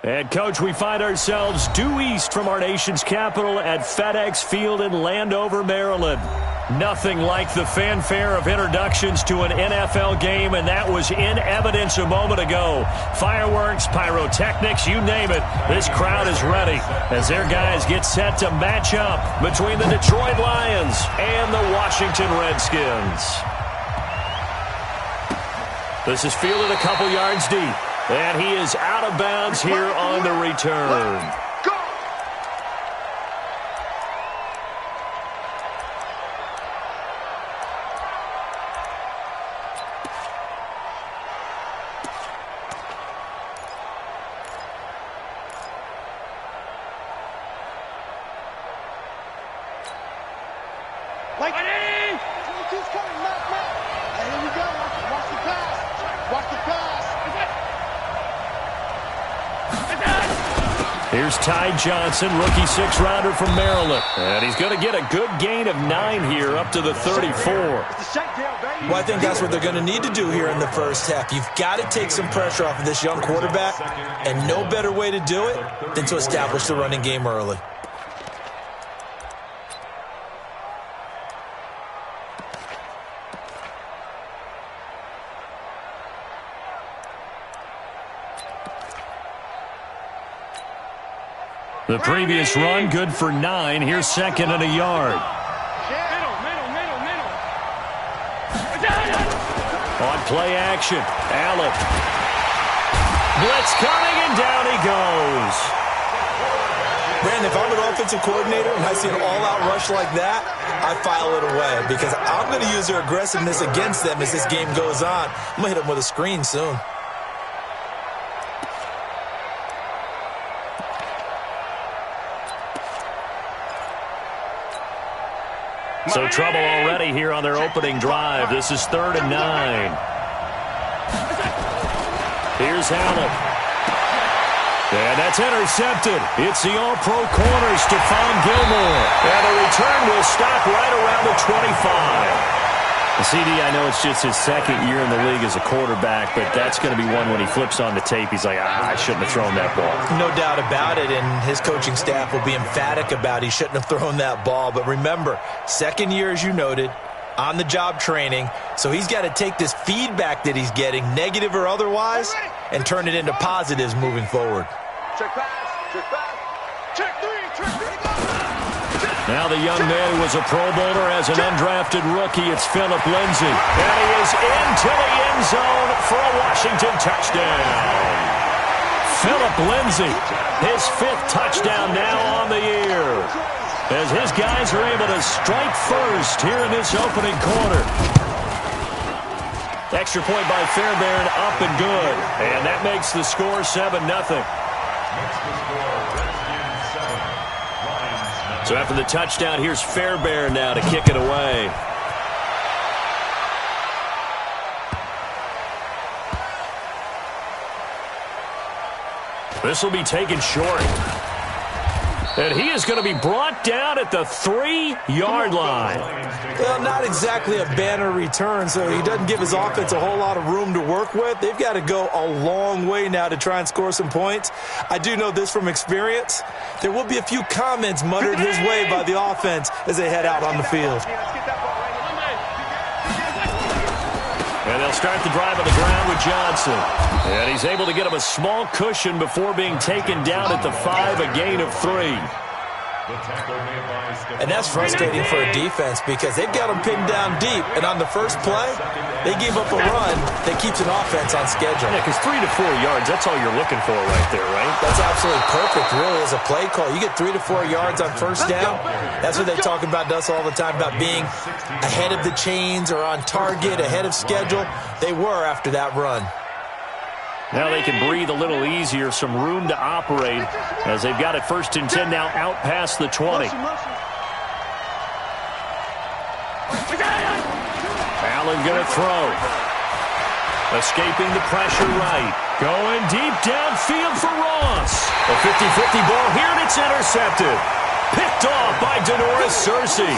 And, Coach, we find ourselves due east from our nation's capital at FedEx Field in Landover, Maryland. Nothing like the fanfare of introductions to an NFL game, and that was in evidence a moment ago. Fireworks, pyrotechnics, you name it. This crowd is ready as their guys get set to match up between the Detroit Lions and the Washington Redskins. This is fielded a couple yards deep. And he is out of bounds here on the return. Here's Ty Johnson, rookie six-rounder from Maryland. And he's going to get a good gain of 9 here up to the 34. Well, I think that's what they're going to need to do here in the first half. You've got to take some pressure off of this young quarterback, and no better way to do it than to establish the running game early. The previous run, good for 9. Here's second and a yard. On play action, Allen. Blitz coming, and down he goes. Brandon, if I'm an offensive coordinator and I see an all-out rush like that, I file it away because I'm going to use their aggressiveness against them as this game goes on. I'm going to hit them with a screen soon. So trouble already here on their opening drive. This is 3rd and 9. Here's Allen. And that's intercepted. It's the all-pro corner, Stephon Gilmore. And the return will stop right around the 25. CD, I know it's just his second year in the league as a quarterback, but that's going to be one when he flips on the tape, he's like, I shouldn't have thrown that ball. No doubt about it, and his coaching staff will be emphatic about he shouldn't have thrown that ball. But remember, second year, as you noted, on-the-job training, so he's got to take this feedback that he's getting, negative or otherwise, and turn it into positives moving forward. Check pass, check pass, check three, check three. Now the young man who was a Pro Bowler as an undrafted rookie, it's Phillip Lindsay. And he is into the end zone for a Washington touchdown. Phillip Lindsay, his 5th touchdown now on the year. As his guys are able to strike first here in this opening quarter. Extra point by Fairbairn, up and good. And that makes the score 7-0. So after the touchdown, here's Fairbairn now to kick it away. This will be taken short. And he is going to be brought down at the 3-yard line. Well, not exactly a banner return, so he doesn't give his offense a whole lot of room to work with. They've got to go a long way now to try and score some points. I do know this from experience. There will be a few comments muttered his way by the offense as they head out on the field. And they'll start the drive on the ground with Johnson. And he's able to get him a small cushion before being taken down at the 5, a gain of 3. And that's frustrating for a defense because they've got them pinned down deep. And on the first play, they gave up a run that keeps an offense on schedule. Yeah, because 3 to 4 yards, that's all you're looking for right there, right? That's absolutely perfect, really, as a play call. You get 3 to 4 yards on first down. That's what they talk about to us all the time, about being ahead of the chains or on target, ahead of schedule. They were after that run. Now they can breathe a little easier, some room to operate as they've got it 1st and 10 now out past the 20. Allen going to throw. Escaping the pressure right. Going deep downfield for Ross. A 50-50 ball here, and it's intercepted. Picked off by Denoris Searcy.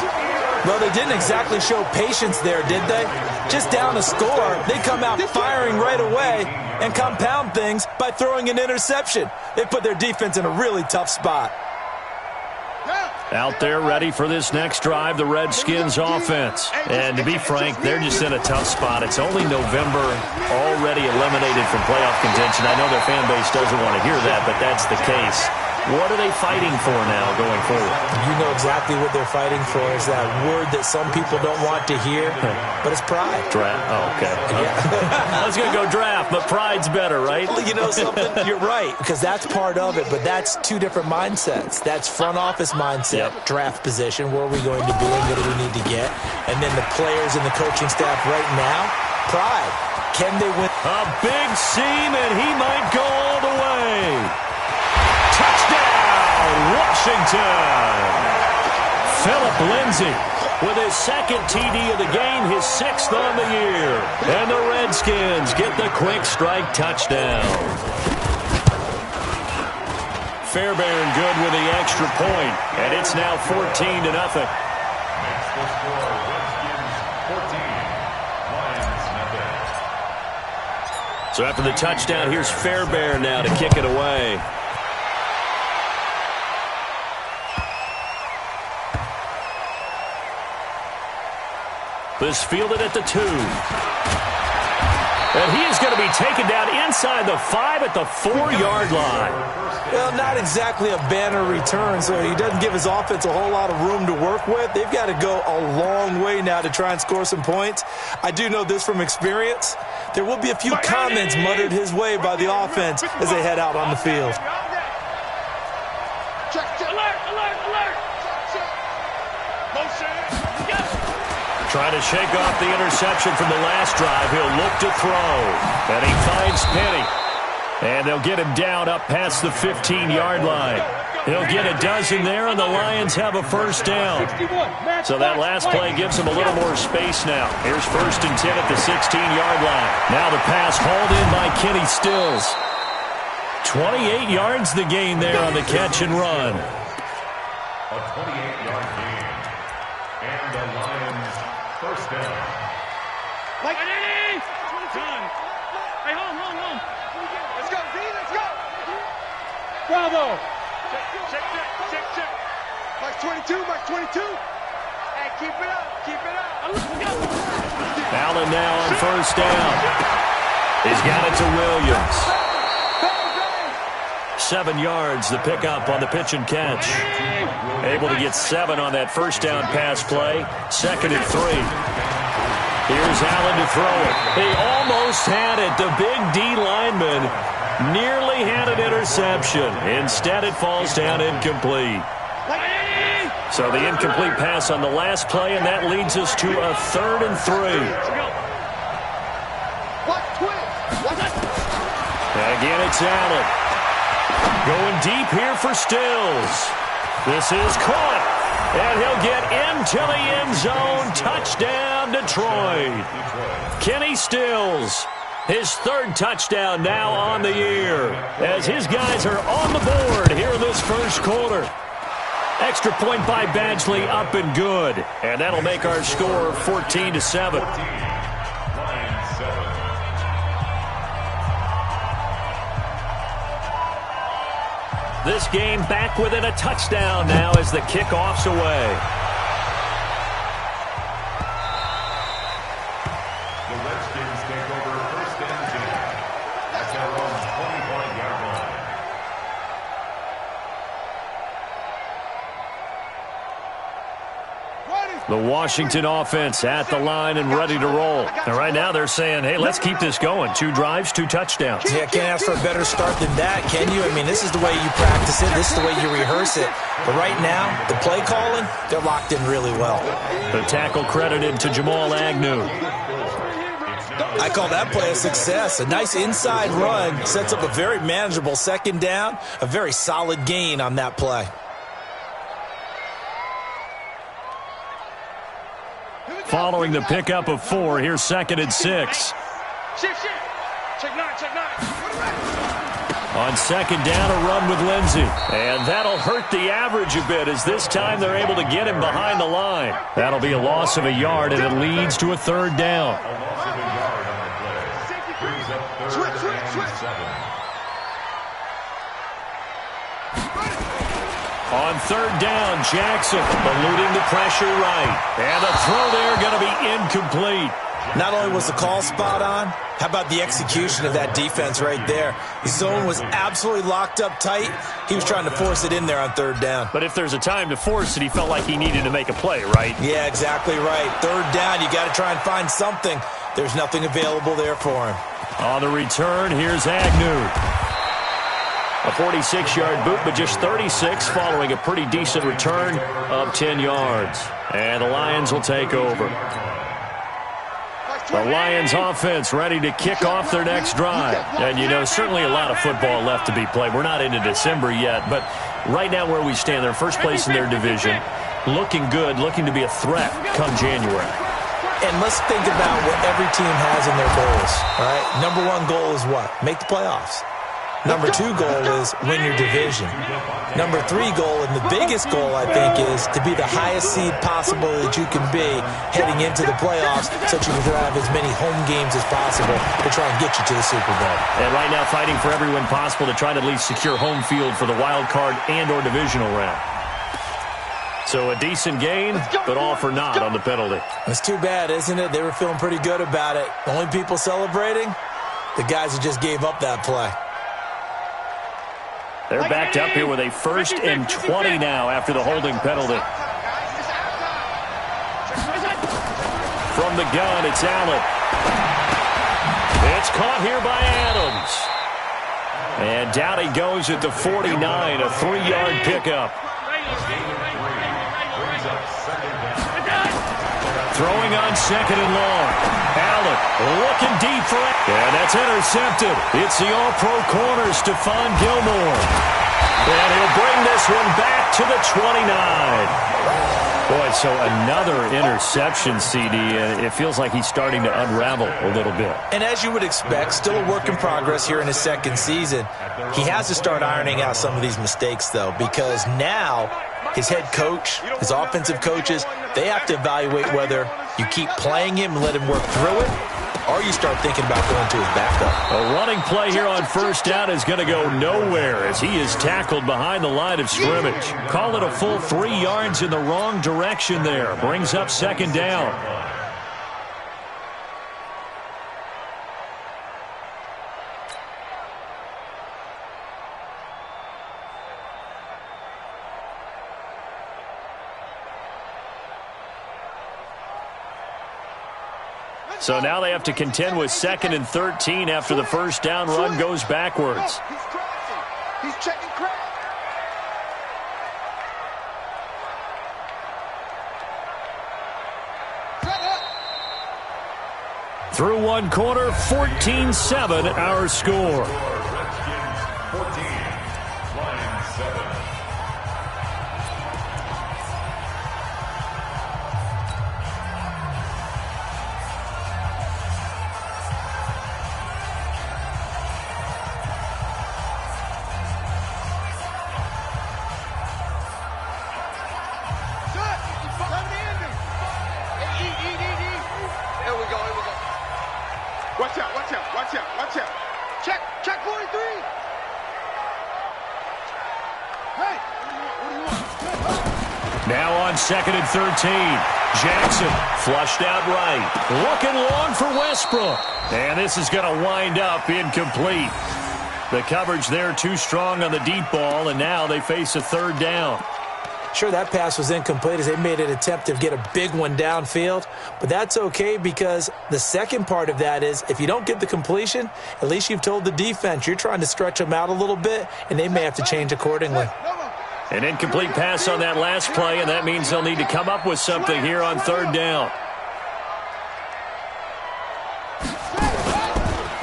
Well, they didn't exactly show patience there, did they? Just down a score, they come out firing right away and compound things by throwing an interception. They put their defense in a really tough spot. Out there ready for this next drive, the Redskins offense. And to be frank, they're just in a tough spot. It's only November, already eliminated from playoff contention. I know their fan base doesn't want to hear that, but that's the case. What are they fighting for now going forward? You know exactly what they're fighting for is that word that some people don't want to hear, but it's pride. Draft. Oh, okay. Yeah. I was going to go draft, but pride's better, right? Well, you know something? You're right, because that's part of it, but that's two different mindsets. That's front office mindset, draft position, where are we going to be and what do we need to get? And then the players and the coaching staff right now, pride. Can they win? A big seam, and he might go all the way. Touchdown, Washington! Philip Lindsay with his second TD of the game, his 6th on the year. And the Redskins get the quick strike touchdown. Fairbairn good with the extra point, and it's now 14-0. So after the touchdown, here's Fairbairn now to kick it away. This fielded at the 2. And he is going to be taken down inside the 5 at the 4-yard line. Well, not exactly a banner return, so he doesn't give his offense a whole lot of room to work with. They've got to go a long way now to try and score some points. I do know this from experience. There will be a few comments muttered his way by the offense as they head out on the field. Trying to shake off the interception from the last drive. He'll look to throw. And he finds Penny. And they'll get him down up past the 15-yard line. He'll get a dozen there, and the Lions have a first down. So that last play gives him a little more space now. Here's 1st and 10 at the 16-yard line. Now the pass hauled in by Kenny Stills. 28 yards the gain there on the catch and run. A 28-yard gain. And the Lions first down. Like done. Hey, home. Let's go, Z, let's go. Bravo. Check. Mark 22. Hey, keep it up. Allen now on first down. He's got it to Williams. 7 yards, the pickup on the pitch and catch. Able to get 7 on that first down pass play. 2nd and 3. Here's Allen to throw it. He almost had it. The big D lineman nearly had an interception. Instead, it falls down incomplete. So the incomplete pass on the last play, and that leads us to a 3rd and 3. Again, it's Allen. Going deep here for Stills. This is caught. And he'll get into the end zone. Touchdown, Detroit. Kenny Stills, his 3rd touchdown now on the year, as his guys are on the board here in this first quarter. Extra point by Badgley, up and good. And that'll make our score 14-7. This game back within a touchdown now as the kickoff's away. The Redskins take over 1st and 10 at their own 25-yard line. The Washington offense at the line and ready to roll. And right now they're saying, hey, let's keep this going. 2 drives, 2 touchdowns. Yeah, can't ask for a better start than that, can you? I mean, this is the way you practice it. This is the way you rehearse it. But right now, the play calling, they're locked in really well. The tackle credited to Jamal Agnew. I call that play a success. A nice inside run sets up a very manageable 2nd down. A very solid gain on that play. Following the pickup of 4, here's 2nd and 6. Shift. Check 9. On second down, a run with Lindsey. And that'll hurt the average a bit, as this time they're able to get him behind the line. That'll be a loss of a yard, and it leads to a third down. A loss of a yard on the play. Brings up third and 7. On third down, Jackson eluding the pressure right. And the throw there going to be incomplete. Not only was the call spot on, how about the execution of that defense right there? The zone was absolutely locked up tight. He was trying to force it in there on third down. But if there's a time to force it, he felt like he needed to make a play, right? Yeah, exactly right. Third down, you got to try and find something. There's nothing available there for him. On the return, here's Agnew. A 46-yard boot, but just 36 following a pretty decent return of 10 yards. And the Lions will take over. The Lions offense ready to kick off their next drive. And, you know, certainly a lot of football left to be played. We're not into December yet, but right now where we stand, they're first place in their division, looking good, looking to be a threat come January. And let's think about what every team has in their goals, all right? Number one goal is what? Make the playoffs. Number two goal is win your division. Number three goal, and the biggest goal, I think, is to be the highest seed possible that you can be heading into the playoffs so that you can have as many home games as possible to try and get you to the Super Bowl. And right now fighting for every win possible to try to at least secure home field for the wild card and or divisional round. So a decent gain, but all for naught on the penalty. It's too bad, isn't it? They were feeling pretty good about it. The only people celebrating, the guys who just gave up that play. They're backed up here with a 1st and 20 now after the holding penalty. From the gun, it's Allen. It's caught here by Adams. And down he goes at the 49, a 3-yard pickup. Throwing on second and long. Allen looking deep for it. And that's intercepted. It's the all-pro corner, Stephon Gilmore. And he'll bring this one back to the 29. Boy, so another interception, CD. It feels like he's starting to unravel a little bit. And as you would expect, still a work in progress here in his second season. He has to start ironing out some of these mistakes, though, because now his head coach, his offensive coaches, they have to evaluate whether you keep playing him and let him work through it, or you start thinking about going to his backup. A running play here on first down is going to go nowhere as he is tackled behind the line of scrimmage. Call it a full 3 yards in the wrong direction there. Brings up second down. So now they have to contend with 2nd and 13 after the first down run goes backwards. He's crossing. He's checking crack. Through one quarter, 14-7 our score. Redskins 14, Lions 7. Watch out, watch out, watch out, watch out. Check 43. Hey, what do you want? Now on 2nd and 13. Jackson flushed out right. Looking long for Westbrook. And this is going to wind up incomplete. The coverage there too strong on the deep ball, and now they face a third down. Sure, that pass was incomplete as they made an attempt to get a big one downfield, but that's okay because the second part of that is if you don't get the completion, at least you've told the defense you're trying to stretch them out a little bit, and they may have to change accordingly. An incomplete pass on that last play, and that means they'll need to come up with something here on third down.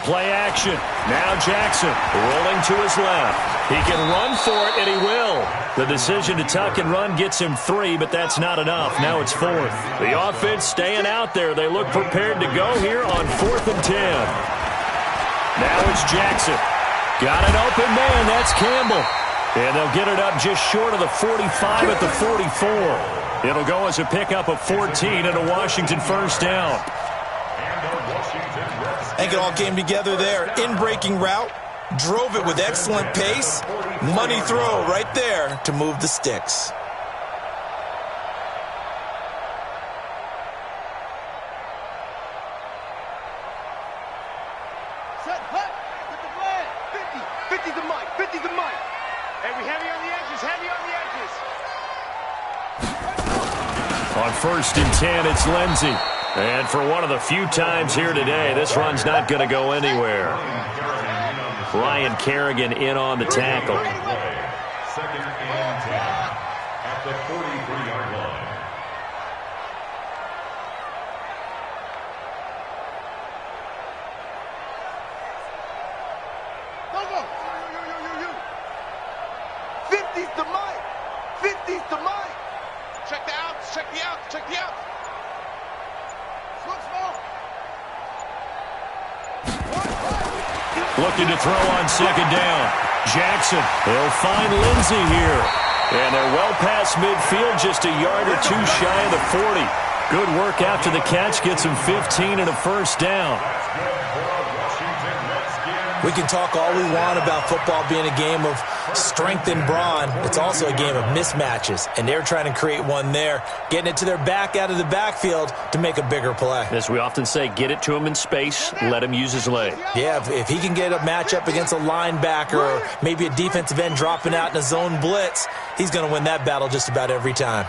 Play action. Now Jackson rolling to his left. He can run for it, and he will. The decision to tuck and run gets him 3, but that's not enough. Now it's 4th. The offense staying out there. They look prepared to go here on 4th and 10. Now it's Jackson. Got an open man. That's Campbell. And they'll get it up just short of the 45 at the 44. It'll go as a pickup of 14 and a Washington first down. I think it all came together there. In-breaking route. Drove it with excellent pace. Money throw right there to move the sticks. Set, hut, with the flag. 50 the mic, 50 the mic. Hey, we heavy on the edges, heavy on the edges. On 1st and 10, it's Lindsey. And for one of the few times here today, this run's not going to go anywhere. Ryan Kerrigan in on the tackle. 2nd and 10 at the 43-yard line. Go. 50's the mic. 50's the mic. Check the outs, check the outs, check the outs. Slow. Looking to throw on 2nd down. Jackson, they'll find Lindsey here. And they're well past midfield, just a yard or two shy of the 40. Good work after the catch, gets him 15 and a first down. We can talk all we want about football being a game of strength and brawn. It's also a game of mismatches, and they're trying to create one there, getting it to their back out of the backfield to make a bigger play. As we often say, get it to him in space, let him use his leg. Yeah, if he can get a matchup against a linebacker or maybe a defensive end dropping out in a zone blitz, he's going to win that battle just about every time.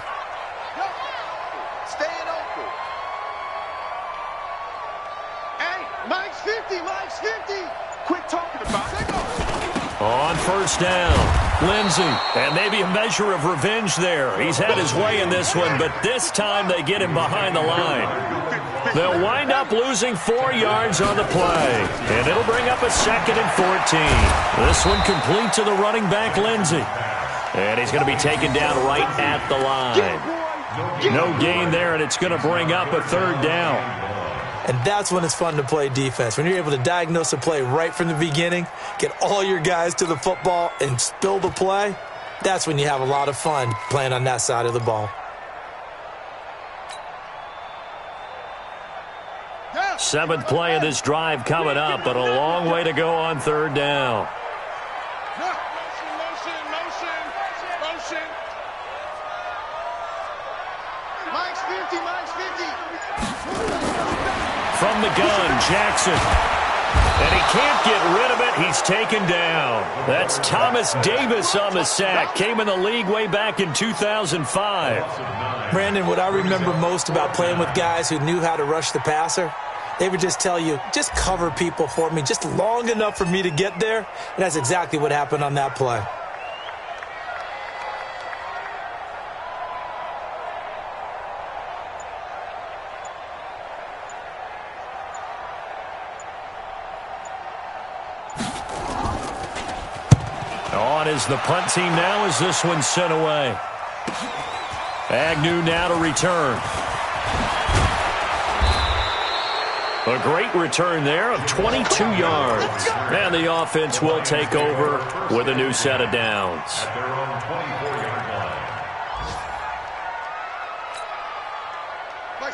Staying open. Hey, Mike's 50. Quit talking about it. On 1st down, Lindsey. And maybe a measure of revenge there. He's had his way in this one, but this time they get him behind the line. They'll wind up losing 4 yards on the play. And it'll bring up a 2nd and 14. This one complete to the running back, Lindsey. And he's going to be taken down right at the line. No gain there, and it's going to bring up a 3rd down. And that's when it's fun to play defense. When you're able to diagnose a play right from the beginning, get all your guys to the football, and spill the play, that's when you have a lot of fun playing on that side of the ball. Seventh play of this drive coming up, but a long way to go on 3rd down. Motion. Mike's 50. From the gun, Jackson. And he can't get rid of it. He's taken down. That's Thomas Davis on the sack. Came in the league way back in 2005. Brandon, what I remember most about playing with guys who knew how to rush the passer, they would just tell you, just cover people for me, just long enough for me to get there. And that's exactly what happened on that play. On is the punt team now as this one's sent away. Agnew now to return. A great return there of 22 yards. And the offense will take over with a new set of downs. At their own 24-yard line.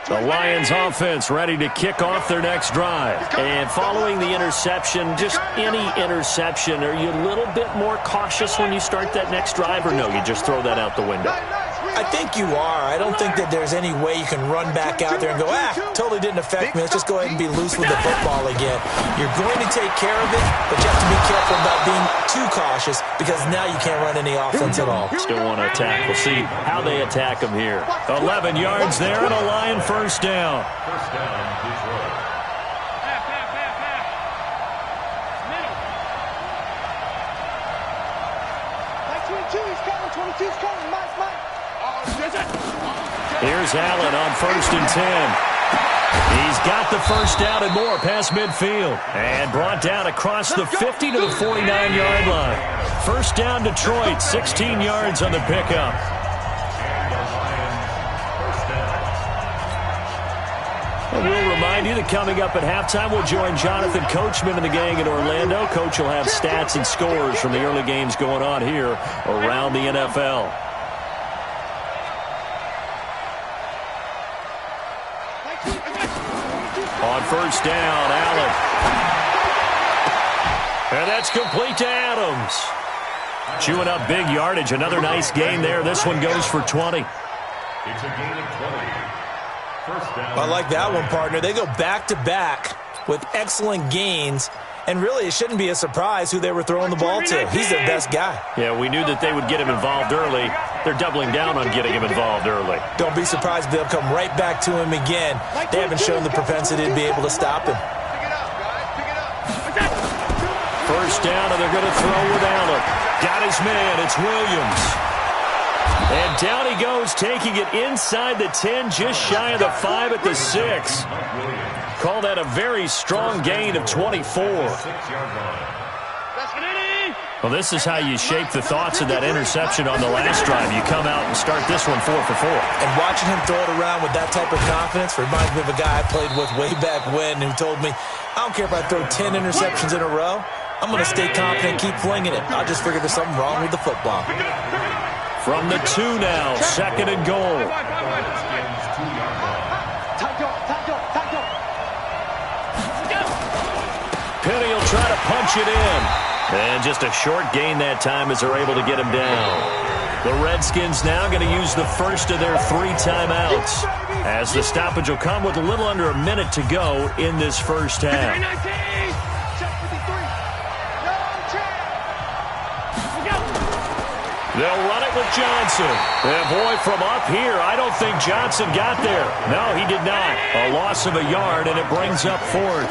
The Lions offense ready to kick off their next drive. And following the interception, just any interception, are you a little bit more cautious when you start that next drive, or no, you just throw that out the window? I think you are. I don't think that there's any way you can run back out there and go, totally didn't affect me. Let's just go ahead and be loose with the football again. You're going to take care of it, but you have to be careful about being too cautious because now you can't run any offense at all. Still want to attack. We'll see how they attack them here. 11 yards there and a Lion first down. First down, Detroit. Here's Allen on 1st and 10. He's got the first down and more past midfield. And brought down across the 50 to the 49-yard line. First down Detroit, 16 yards on the pickup. We'll remind you that coming up at halftime, we'll join Jonathan Coachman and the gang in Orlando. Coach will have stats and scores from the early games going on here around the NFL. On first down, Allen. And that's complete to Adams. Chewing up big yardage. Another nice gain there. This one goes for 20. It's a gain of 20. First down. I like that one, partner. They go back-to-back with excellent gains. And really, it shouldn't be a surprise who they were throwing the ball to. He's their best guy. Yeah, we knew that they would get him involved early. They're doubling down on getting him involved early. Don't be surprised if they'll come right back to him again. They haven't shown the propensity to be able to stop him. First down, and they're going to throw with Allen. Got his man. It's Williams. And down he goes, taking it inside the 10, just shy of the 5 at the 6. Call that a very strong gain of 24. Well, this is how you shake the thoughts of that interception on the last drive. You come out and start this one 4 for 4. And watching him throw it around with that type of confidence reminds me of a guy I played with way back when who told me, I don't care if I throw 10 interceptions in a row. I'm going to stay confident, keep flinging it. I just figured there's something wrong with the football. From the 2 now, second and goal. Penny will try to punch it in. And just a short gain that time as they're able to get him down. The Redskins now going to use the first of their 3 timeouts, as the stoppage will come with a little under a minute to go in this first half. They'll run it with Johnson. And boy, from up here, I don't think Johnson got there. No, he did not. A loss of a yard, and it brings up 4th.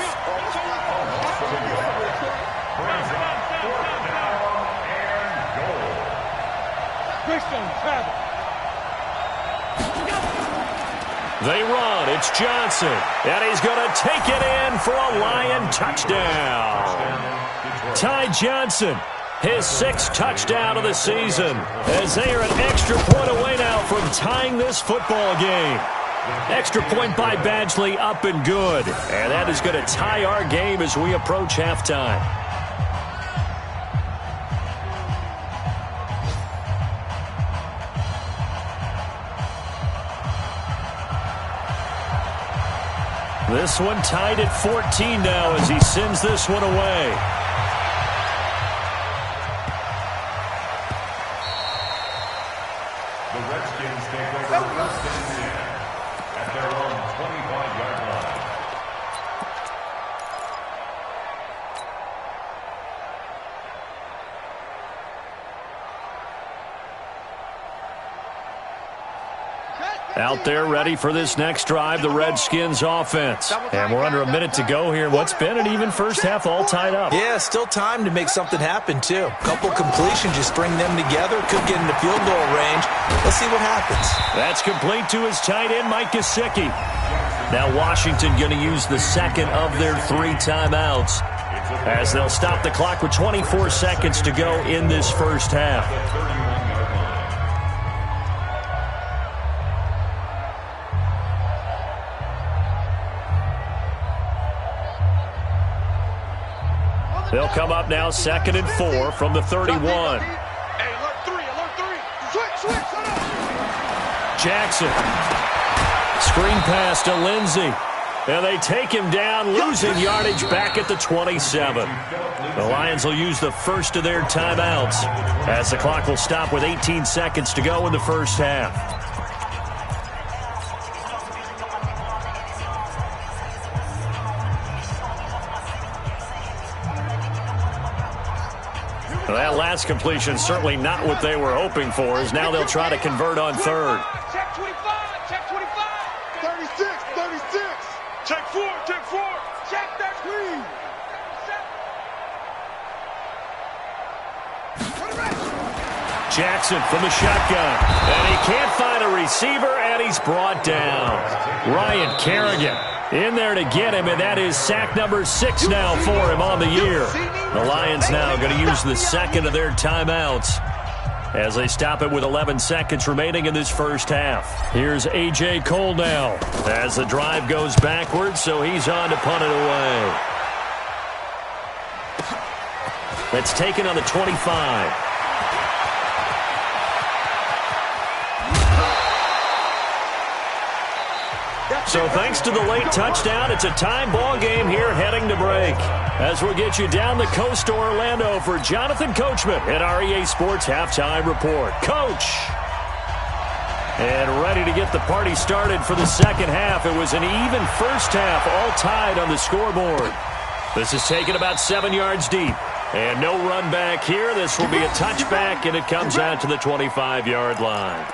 They run. It's Johnson. And he's going to take it in for a Lion touchdown. Ty Johnson, his 6th touchdown of the season, as they are an extra point away now from tying this football game. Extra point by Badgley, up and good. And that is going to tie our game as we approach halftime. This one tied at 14 now as he sends this one away. The Redskins take over first and 10 at their own 25-yard line. Out there ready for this next drive, the Redskins offense. And we're under a minute to go here. What's been an even first half, all tied up. Yeah, still time to make something happen, too. Couple completions, just string them together. Could get into field goal range. Let's see what happens. That's complete to his tight end, Mike Gesicki. Now Washington going to use the second of their 3 timeouts, as they'll stop the clock with 24 seconds to go in this first half. They'll come up now, 2nd and 4 from the 31. Hey, alert 3, alert 3. Switch. Jackson. Screen pass to Lindsey. And they take him down, losing yardage back at the 27. The Lions will use the first of their timeouts, as the clock will stop with 18 seconds to go in the first half. That last completion certainly not what they were hoping for, as now they'll try to convert on 3rd. Check 25, check 25. 36. Check 4. Check that screen. Jackson from the shotgun. And he can't find a receiver, and he's brought down. Ryan Kerrigan in there to get him, and that is sack number 6 now for him on the year. The Lions now going to use the second of their timeouts, as they stop it with 11 seconds remaining in this first half. Here's A.J. Cole now as the drive goes backwards, so he's on to punt it away. That's taken on the 25. So thanks to the late touchdown, it's a time ball game here heading to break. As we'll get you down the coast to Orlando for Jonathan Coachman at our EA Sports Halftime Report. Coach! And ready to get the party started for the second half. It was an even first half, all tied on the scoreboard. This is taken about 7 yards deep. And no run back here. This will be a touchback, and it comes out to the 25-yard line.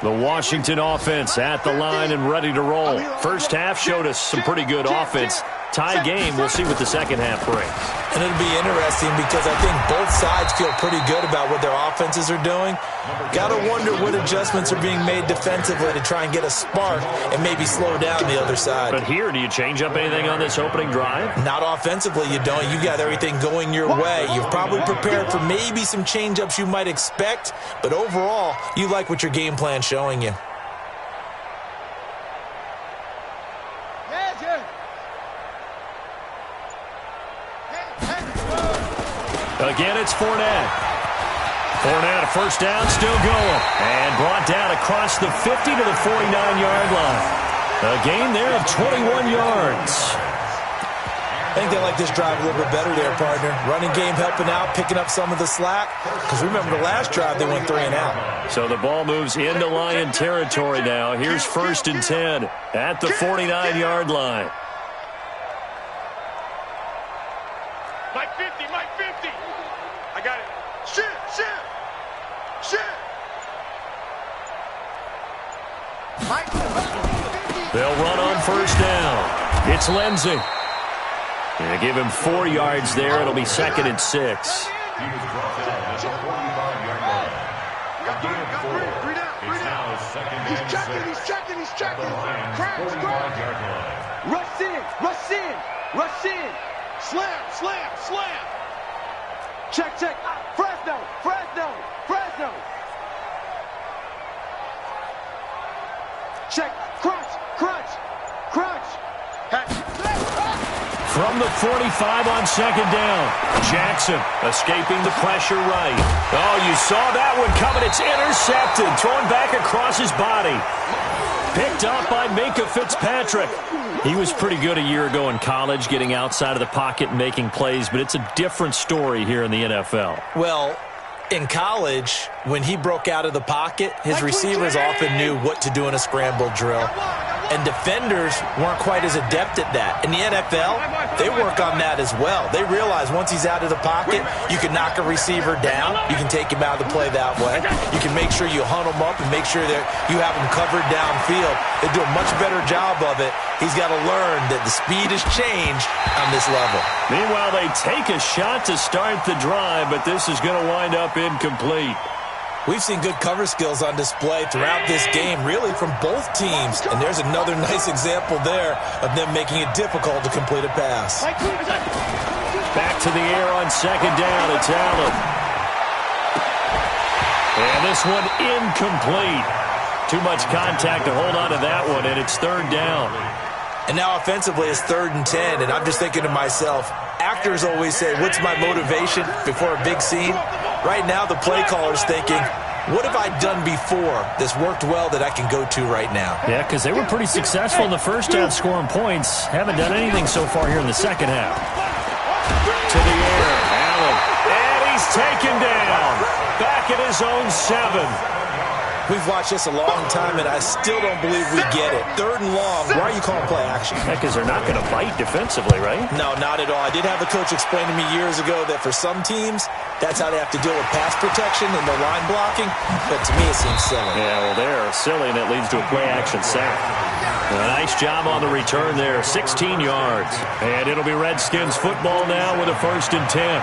The Washington offense at the line and ready to roll. First half showed us some pretty good offense. Tie game, we'll see what the second half brings. And it'll be interesting because I think both sides feel pretty good about what their offenses are doing. Got to wonder what adjustments are being made defensively to try and get a spark and maybe slow down the other side. But here, do you change up anything on this opening drive? Not offensively, you don't. You got everything going your way. You've probably prepared for maybe some change-ups you might expect, but overall, you like what your game plan's showing you. Again, it's Fournette. Fournette, a first down, still going. And brought down across the 50 to the 49-yard line. A gain there of 21 yards. I think they like this drive a little bit better there, partner. Running game helping out, picking up some of the slack. Because remember, the last drive, they went 3 and out. So the ball moves into Lion territory now. Here's 1st and 10 at the 49-yard line. My 50, my 50. I got it. Shit. They'll run on first down. It's Lindsey. Gonna give him 4 yards there. It'll be 2nd and 6. He was brought down at the 45-yard line. A gain of 4. It's now 2nd and 6. He's checking. Crash. 45-yard line. Rush in. Slam. Check. Fresno. Check. Crunch. From the 45 on 2nd down. Jackson escaping the pressure right. Oh, you saw that one coming. It's intercepted. Thrown back across his body. Picked up by Minkah Fitzpatrick. He was pretty good a year ago in college, getting outside of the pocket and making plays, but it's a different story here in the NFL. Well, in college, when he broke out of the pocket, his receivers often knew what to do in a scramble drill. And defenders weren't quite as adept at that. In the NFL, they work on that as well. They realize once he's out of the pocket, you can knock a receiver down. You can take him out of the play that way. You can make sure you hunt him up and make sure that you have him covered downfield. They do a much better job of it. He's got to learn that the speed has changed on this level. Meanwhile, they take a shot to start the drive, but this is going to wind up incomplete. We've seen good cover skills on display throughout this game, really from both teams. And there's another nice example there of them making it difficult to complete a pass. Back to the air on 2nd down. It's Allen. And this one incomplete. Too much contact to hold on to that one, and it's 3rd down. And now offensively it's 3rd and 10, and I'm just thinking to myself, actors always say, what's my motivation before a big scene? Right now the play caller's thinking, what have I done before that's worked well that I can go to right now? Yeah, because they were pretty successful in the first half scoring points. Haven't done anything so far here in the second half. To the air, Allen. And he's taken down. Back at his own 7. We've watched this a long time, and I still don't believe we get it. 3rd and long. Why are you calling play action? Yeah, because they're not going to bite defensively, right? No, not at all. I did have a coach explain to me years ago that for some teams, that's how they have to deal with pass protection and their line blocking. But to me, it seems silly. Yeah, well, they're silly, and it leads to a play action sack. A nice job on the return there. 16 yards. And it'll be Redskins football now with a 1st and 10.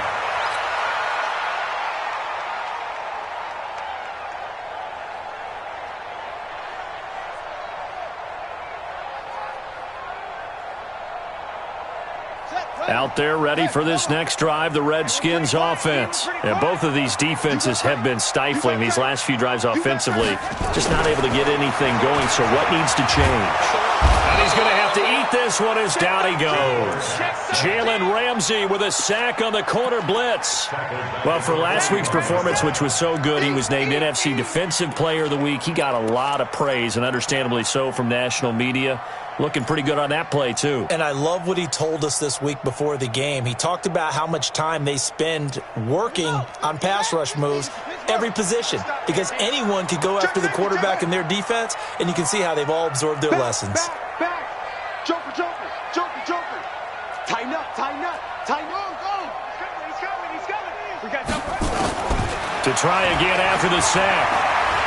Out there ready for this next drive, the Redskins offense. And both of these defenses have been stifling these last few drives offensively. Just not able to get anything going, so what needs to change? And he's going to have to eat this one as down he goes. Jalen Ramsey with a sack on the corner blitz. Well, for last week's performance, which was so good, he was named NFC Defensive Player of the Week. He got a lot of praise, and understandably so, from national media. Looking pretty good on that play, too. And I love what he told us this week before the game. He talked about how much time they spend working on pass rush moves, every position, because anyone could go after the quarterback in their defense, and you can see how they've all absorbed their lessons. Back. Joker. Tighten up. Go. He's coming. We got double. To try again after the sack.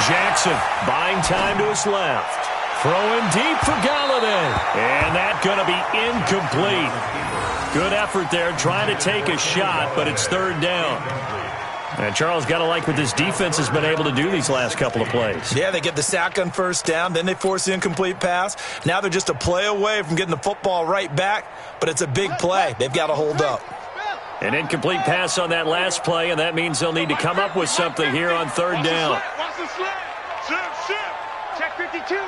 Jackson buying time to his left. Throwing deep for Galladay. And that's going to be incomplete. Good effort there trying to take a shot, but it's third down. And Charles, got to like what this defense has been able to do these last couple of plays. Yeah, they get the sack on first down, then they force the incomplete pass. Now they're just a play away from getting the football right back, but it's a big play. They've got to hold up. An incomplete pass on that last play, and that means they'll need to come up with something here on third down. Watch the slip. Check 52.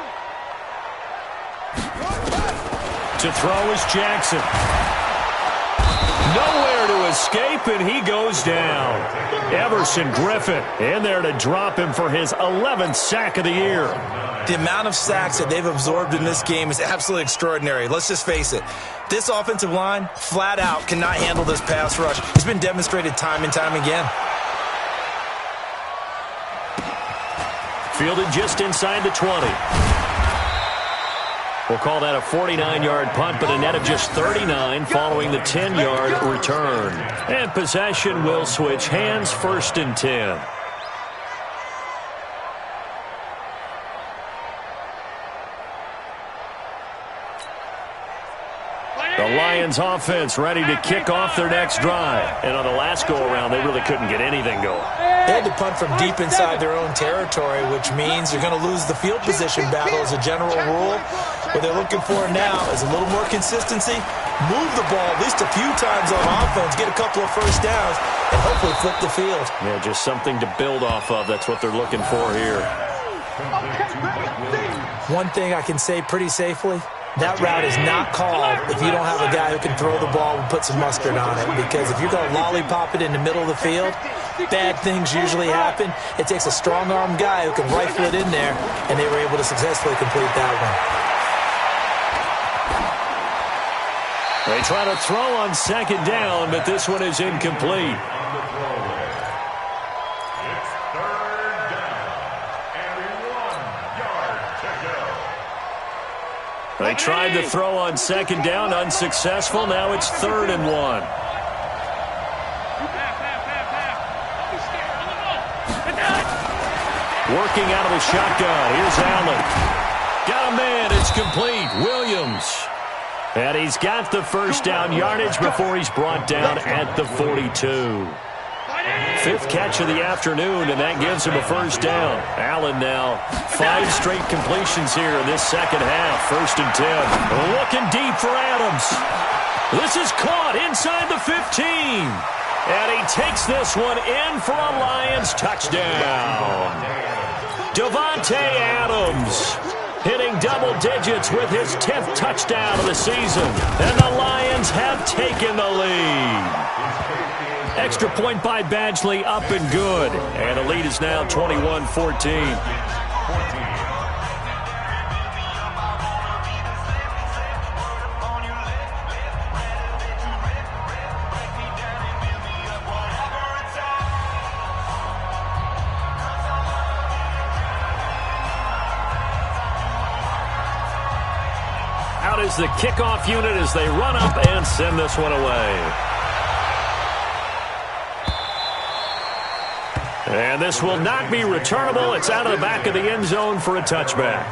To throw is Jackson. Nowhere to escape, and he goes down. Everson Griffin in there to drop him for his 11th sack of the year. The amount of sacks that they've absorbed in this game is absolutely extraordinary. Let's just face it. This offensive line, flat out, cannot handle this pass rush. It's been demonstrated time and time again. Fielded just inside the 20. We'll call that a 49-yard punt, but a net of just 39 following the 10-yard return. And possession will switch hands, 1st and 10. The Lions offense ready to kick off their next drive. And on the last go-around, they really couldn't get anything going. They had to punt from deep inside their own territory, which means you're going to lose the field position battle as a general rule. What they're looking for now is a little more consistency, move the ball at least a few times on offense, get a couple of first downs, and hopefully flip the field. Yeah, just something to build off of. That's what they're looking for here. One thing I can say pretty safely, that route is not called if you don't have a guy who can throw the ball and put some mustard on it. Because if you're going to lollipop it in the middle of the field, bad things usually happen. It takes a strong-arm guy who can rifle it in there, and they were able to successfully complete that one. They try to throw on 2nd down, but this one is incomplete. They tried to throw on 2nd down, unsuccessful. Now it's 3rd and 1. Working out of the shotgun. Here's Allen. Got a man. It's complete. Williams. And he's got the first down yardage before he's brought down at the 42. 5th catch of the afternoon, and that gives him a first down. Allen now 5 straight completions here in this second half. 1st and 10. Looking deep for Adams. This is caught inside the 15. And he takes this one in for a Lions touchdown. Davante Adams hitting double digits with his 10th touchdown of the season. And the Lions have taken the lead. Extra point by Badgley, up and good. And the lead is now 21-14. Out is the kickoff unit as they run up and send this one away. And this will not be returnable. It's out of the back of the end zone for a touchback.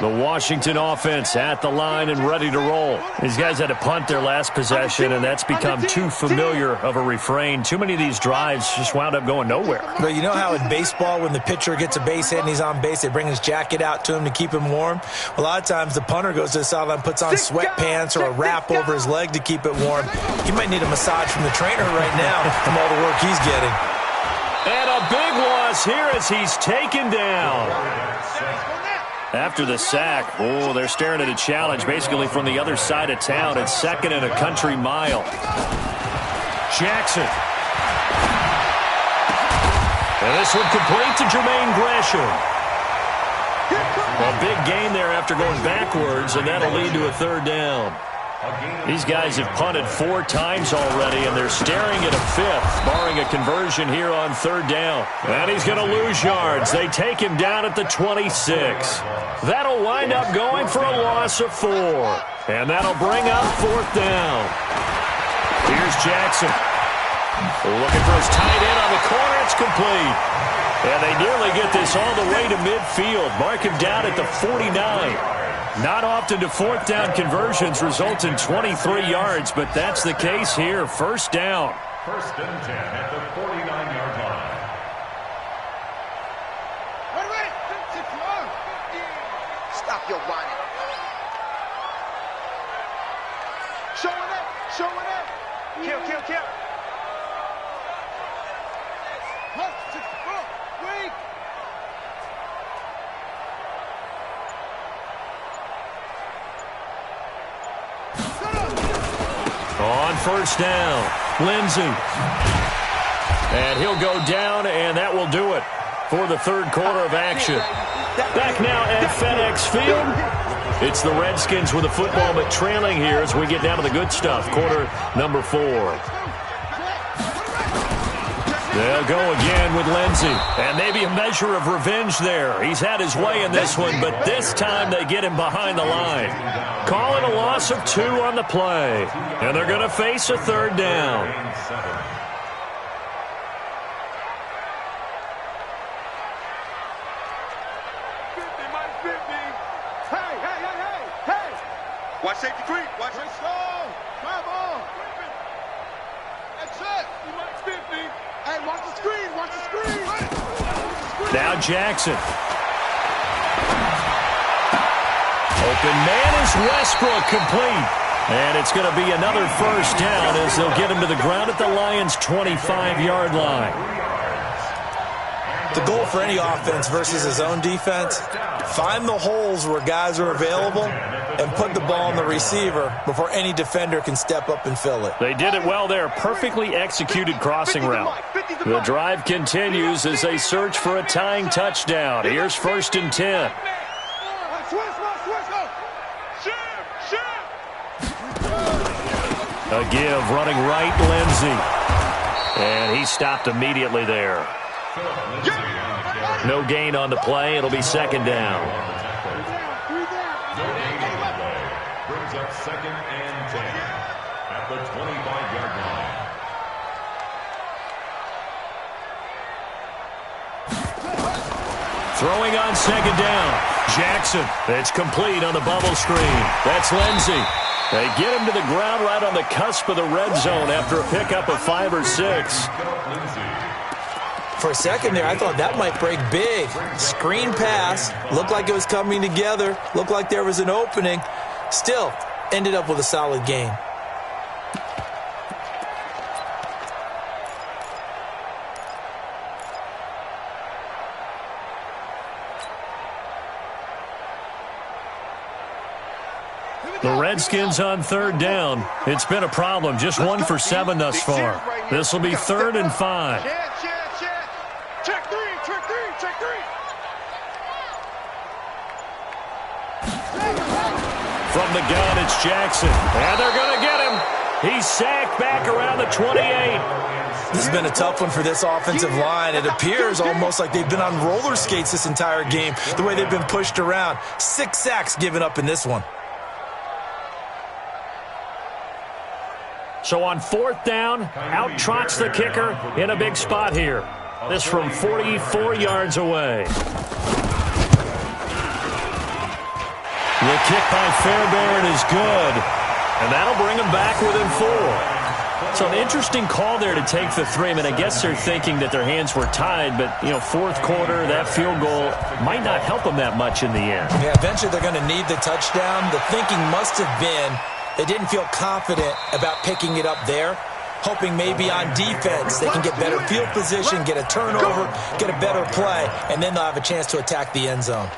The Washington offense at the line and ready to roll. These guys had to punt their last possession, and that's become too familiar of a refrain. Too many of these drives just wound up going nowhere. But you know how in baseball, when the pitcher gets a base hit and he's on base, they bring his jacket out to him to keep him warm? A lot of times the punter goes to the sideline, puts on sweatpants or a wrap over his leg to keep it warm. He might need a massage from the trainer right now from all the work he's getting. And a big loss here as he's taken down. After the sack, they're staring at a challenge basically from the other side of town. It's 2nd and a country mile. Jackson. And this one complete to Jermaine Gresham. A big gain there after going backwards, and that'll lead to a 3rd down. These guys have punted 4 times already, and they're staring at a 5th, barring a conversion here on 3rd down. And he's going to lose yards. They take him down at the 26. That'll wind up going for a loss of 4. And that'll bring up 4th down. Here's Jackson. Looking for his tight end on the corner. It's complete. And they nearly get this all the way to midfield. Mark him down at the 49. Not often do 4th down conversions result in 23 yards, but that's the case here. 1st down. 1st and 10 at the 49-yard line. Wait. Stop your whining. Showing up. Kill. Wait. On 1st down, Lindsey. And he'll go down, and that will do it for the 3rd quarter of action. Back now at FedEx Field. It's the Redskins with the football, but trailing here as we get down to the good stuff. Quarter number 4. They'll go again with Lindsey. And maybe a measure of revenge there. He's had his way in this one, but this time they get him behind the line. Calling a loss of 2 on the play. And they're going to face a 3rd down. Hey. Watch safety creep. Watch it. Come on. That's it. You might 50. Hey, watch the screen. Now Jackson. Open man is Westbrook, complete. And it's going to be another 1st down as they'll get him to the ground at the Lions' 25-yard line. The goal for any offense versus his own defense, find the holes where guys are available and put the ball on the receiver before any defender can step up and fill it. They did it well there. Perfectly executed crossing route. The drive continues as they search for a tying touchdown. Here's 1st and 10. A give, running right, Lindsey. And he stopped immediately there. No gain on the play. It'll be 2nd down. Brings up 2nd and 10 at the 25-yard line. Throwing on 2nd down. Jackson. It's complete on the bubble screen. That's Lindsey. They get him to the ground right on the cusp of the red zone after a pickup of 5 or 6. For a second there, I thought that might break big. Screen pass. Looked like it was coming together. Looked like there was an opening. Still, ended up with a solid game. The Redskins on 3rd down. It's been a problem. Just 1 for 7 thus far. This will be 3rd and 5. Check three. From the gun, it's Jackson. And they're going to get him. He's sacked back around the 28. This has been a tough one for this offensive line. It appears almost like they've been on roller skates this entire game, the way they've been pushed around. 6 sacks given up in this one. So on 4th down, out trots the kicker in a big spot here. This from 44 yards away. kick by Fairbairn is good, and that'll bring them back within 4. So an interesting call there to take the 3. I mean, I guess they're thinking that their hands were tied, but, you know, fourth quarter, that field goal might not help them that much in the end. Yeah, eventually they're going to need the touchdown. The thinking must have been they didn't feel confident about picking it up there, hoping maybe on defense they can get better field position, get a turnover, get a better play, and then they'll have a chance to attack the end zone.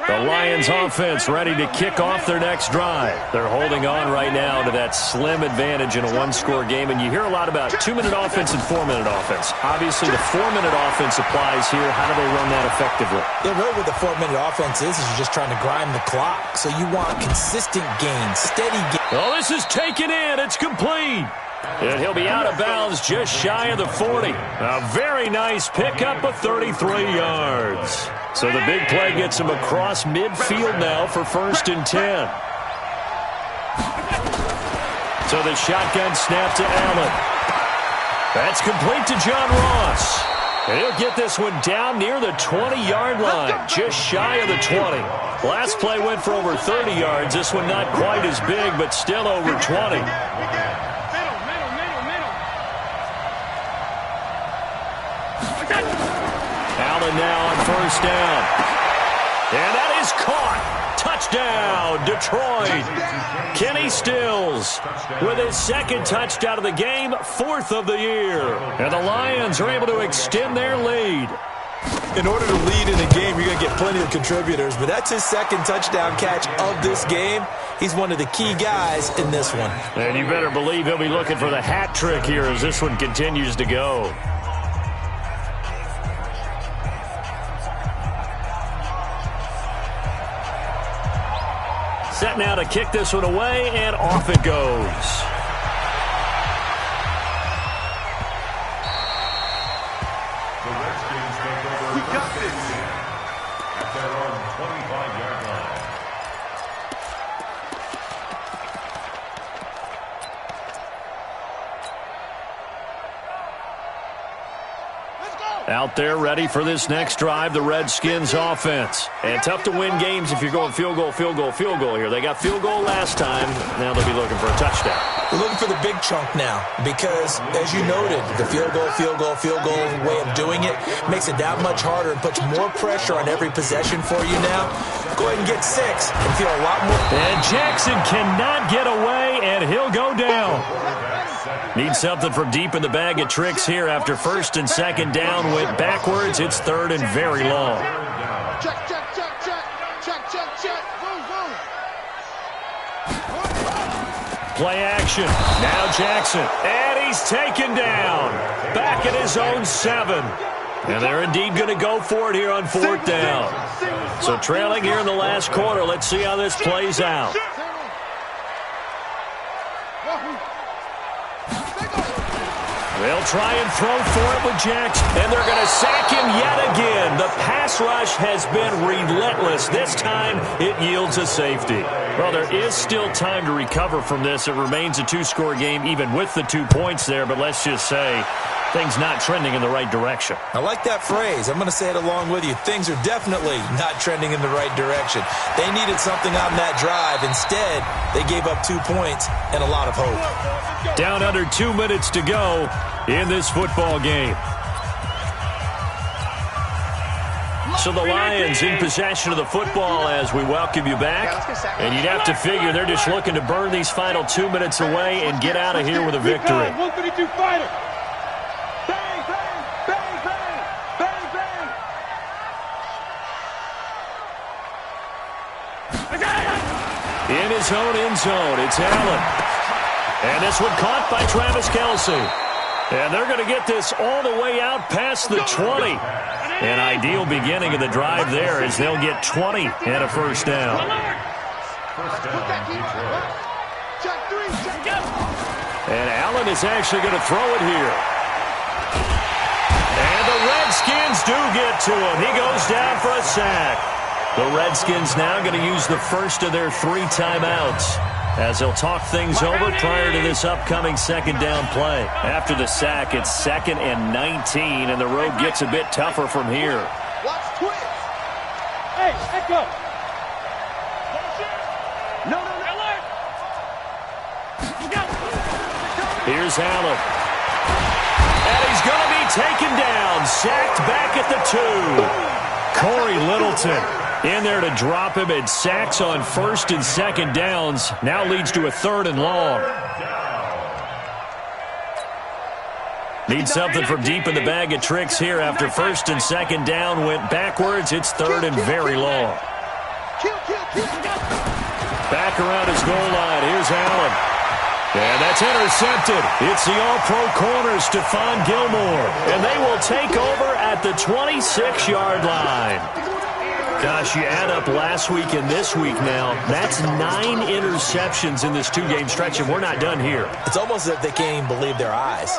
The Lions offense ready to kick off their next drive. They're holding on right now to that slim advantage in a one-score game, and you hear a lot about 2-minute offense and 4-minute offense. Obviously, the 4-minute offense applies here. How do they run that effectively? Yeah, really what the 4-minute offense is you're just trying to grind the clock. So you want consistent gains, steady gains. Oh, this is taken in. It's complete. And he'll be out of bounds just shy of the 40. A very nice pickup of 33 yards. So the big play gets him across midfield now for 1st and 10. So the shotgun snap to Allen. That's complete to John Ross. And he'll get this one down near the 20-yard line, just shy of the 20. Last play went for over 30 yards. This one not quite as big, but still over 20. Allen now on 1st down. And that is caught. Touchdown, Detroit. Kenny Stills with his 2nd touchdown of the game, 4th of the year. And the Lions are able to extend their lead. In order to lead in a game, you're going to get plenty of contributors, but that's his 2nd touchdown catch of this game. He's one of the key guys in this one. And you better believe he'll be looking for the hat trick here as this one continues to go. Set now to kick this one away, and off it goes. The Redskins take over. We got this. At their own 25-yard line. Out there ready for this next drive, the Redskins offense. And tough to win games if you're going field goal, field goal, field goal here. They got field goal last time. Now they'll be looking for a touchdown. We're looking for the big chunk now because, as you noted, the field goal way of doing it makes it that much harder and puts more pressure on every possession for you now. Go ahead and get 6 and feel a lot more. And Jackson cannot get away, and he'll go down. Need something from deep in the bag of tricks here after 1st and 2nd down. Went backwards. It's 3rd and very long. Check, check, check, check. Check, check, check. Move, move. Play action. Now Jackson. And he's taken down. Back at his own 7. And they're indeed going to go for it here on 4th down. So trailing here in the last quarter. Let's see how this plays out. They'll try and throw for it with Jackson, and they're going to sack him yet again. The pass rush has been relentless. This time, it yields a safety. Well, there is still time to recover from this. It remains a 2-score game, even with the 2 points there, but let's just say things not trending in the right direction. I like that phrase. I'm going to say it along with you. Things are definitely not trending in the right direction. They needed something on that drive. Instead, they gave up 2 points and a lot of hope. Down under 2 minutes to go in this football game. So the Lions in possession of the football as we welcome you back. And you'd have to figure they're just looking to burn these final 2 minutes away and get out of here with a victory. 152 fighter. Bang, bang, bang, bang, bang, bang. In his own end zone, it's Allen. And this one caught by Travis Kelce. And they're going to get this all the way out past the 20. An ideal beginning of the drive there as they'll get 20 and a 1st down. And Allen is actually going to throw it here. And the Redskins do get to him. He goes down for a sack. The Redskins now going to use the first of their 3 timeouts. as he'll talk things over prior to this upcoming second down play. After the sack, it's 2nd and 19, and the road gets a bit tougher from here. Watch twist. Hey, echo. No. Here's Allen. And he's going to be taken down, sacked back at the 2. Corey Littleton in there to drop him, and sacks on 1st and 2nd downs. Now leads to a 3rd and long. Need something from deep in the bag of tricks here after 1st and 2nd down went backwards. It's 3rd and very long. Back around his goal line. Here's Allen. And that's intercepted. It's the all-pro corner, Stephon Gilmore. And they will take over at the 26-yard line. Gosh, you add up last week and this week now, that's 9 interceptions in this 2-game stretch, and we're not done here. It's almost as if they can't even believe their eyes.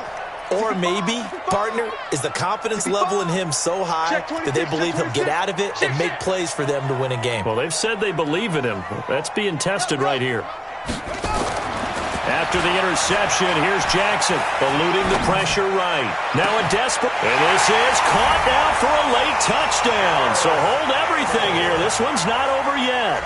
Or maybe, partner, is the confidence level in him so high that they believe he'll get out of it and make plays for them to win a game. Well, they've said they believe in him. That's being tested right here. After the interception, here's Jackson, eluding the pressure right. Now a desperate, and this is caught now for a late touchdown. So hold everything here. This one's not over yet.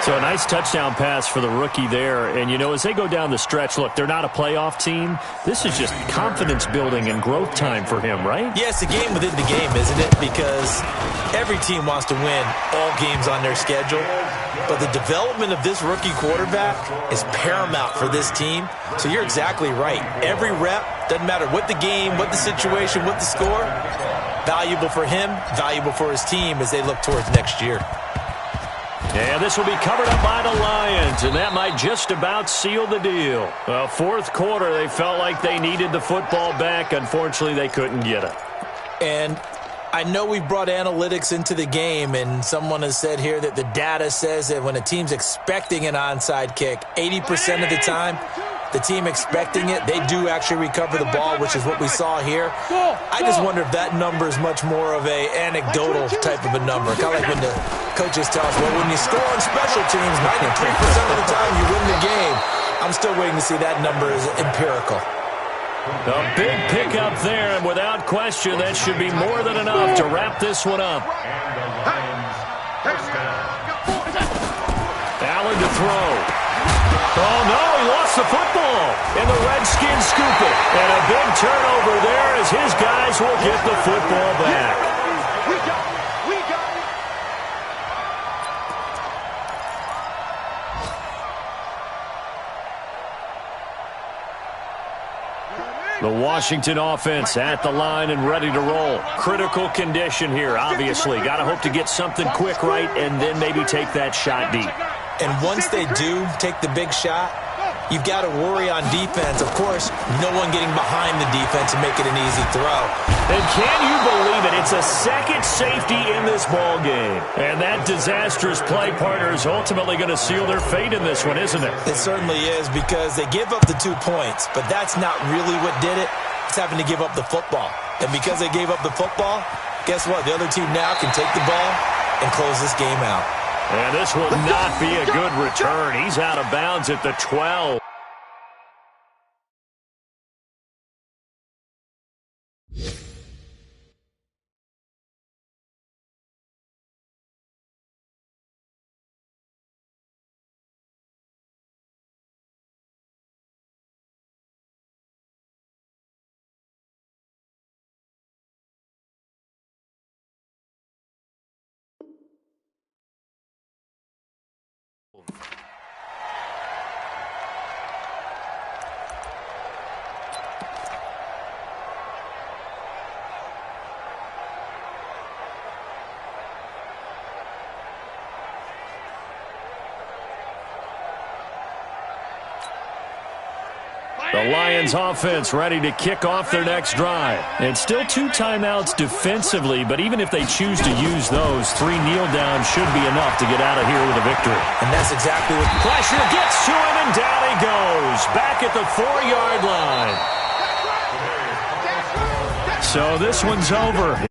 So a nice touchdown pass for the rookie there. And, you know, as they go down the stretch, look, they're not a playoff team. This is just confidence building and growth time for him, right? Yeah, it's a game within the game, isn't it? Because every team wants to win all games on their schedule. But the development of this rookie quarterback is paramount for this team. So you're exactly right. Every rep, doesn't matter what the game, what the situation, what the score, valuable for him, valuable for his team as they look towards next year. And this will be covered up by the Lions, and that might just about seal the deal. Well, 4th quarter, they felt like they needed the football back. Unfortunately, they couldn't get it. And I know we brought analytics into the game, and someone has said here that the data says that when a team's expecting an onside kick, 80% of the time, the team expecting it, they do actually recover the ball, which is what we saw here. I just wonder if that number is much more of a anecdotal type of a number. Kind of like when the coaches tell us, well, when you score on special teams, 93% of the time you win the game. I'm still waiting to see that number is empirical. A big pickup there, and without question, that should be more than enough to wrap this one up. Allen to throw. Oh, no, he lost the football. And the Redskins scoop it. And a big turnover there as his guys will get the football back. We got it. The Washington offense at the line and ready to roll. Critical condition here, obviously. Got to hope to get something quick right and then maybe take that shot deep. And once they do take the big shot, you've got to worry on defense. Of course, no one getting behind the defense and make it an easy throw. And can you believe it? It's a second safety in this ball game. And that disastrous play, partner, is ultimately going to seal their fate in this one, isn't it? It certainly is, because they give up the 2 points, but that's not really what did it. It's having to give up the football. And because they gave up the football, guess what? The other team now can take the ball and close this game out. And this will not be a good return. He's out of bounds at the 12. The Lions offense ready to kick off their next drive. And still 2 timeouts defensively, but even if they choose to use those, 3 kneel downs should be enough to get out of here with a victory. And that's exactly what... Pressure gets to him, and down he goes. Back at the 4-yard line. So this one's over.